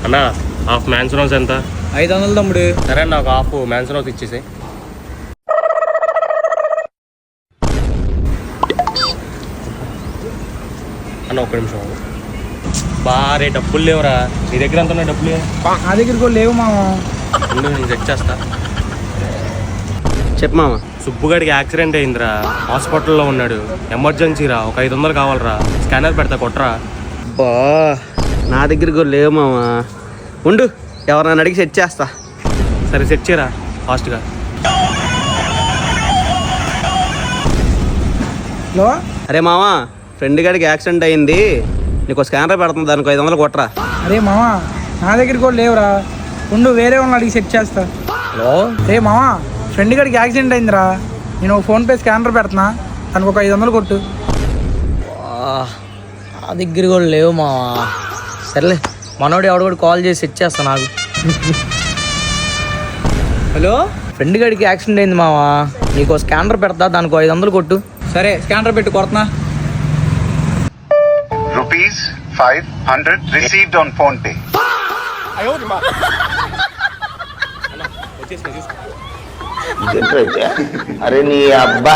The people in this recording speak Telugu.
అన్న హాఫ్ మ్యాన్స్ రోజ్ ఎంత? 500 తమ్ముడు. సరే నాకు హాఫ్ మ్యాన్స్ రోజ్ ఇచ్చేసి. అన్న ఒక్క నిమిషం బారే డబ్బులు లేవురా. నీ దగ్గర ఎంత ఉన్నాయి డబ్బులు? నా దగ్గర కూడా లేవు మామ. నేను చెక్ చేస్తా. చెప్పు మామ. సుబ్బుగాడికి యాక్సిడెంట్ అయిందిరా, హాస్పిటల్లో ఉన్నాడు. ఎమర్జెన్సీ రా, ఒక 500 కావాలరా. స్కానర్ పెడతా, కొట్టరా. బా నా దగ్గర కూడా లేవు మామ. ఉండు, ఎవరైనా అడిగి సెట్ చేస్తా. సరే సెట్ చేయరా ఫాస్ట్గా. హలో. అరే మామ, ఫ్రెండ్ గారికి యాక్సిడెంట్ అయింది, నీకు స్కానర్ పెడుతుంది, దానికి 500 కొట్టరా. అరే మామ, నా దగ్గర కూడా లేవురా. ఉండు, వేరే వాళ్ళని అడిగి సెట్ చేస్తా. హలో. రే మామ, ఫ్రెండ్ గడికి యాక్సిడెంట్ అయిందిరా. నేను ఫోన్పే స్కానర్ పెడుతున్నా, దానికి ఒక 500 కొట్టు. నా దగ్గర కూడా లేవు మావా. సర్లే, మనోడు ఎవడు కూడా కాల్ చేసి సెట్ చేస్తా నాకు. హలో. ఫ్రెండ్ గడికి యాక్సిడెంట్ అయింది మావా, నీకు స్కానర్ పెడతా, దానికి 500 కొట్టు. సరే, స్కానర్ పెట్టి కొడుతున్నా. ₹500 received on phone pay. అరే నీ అబ్బా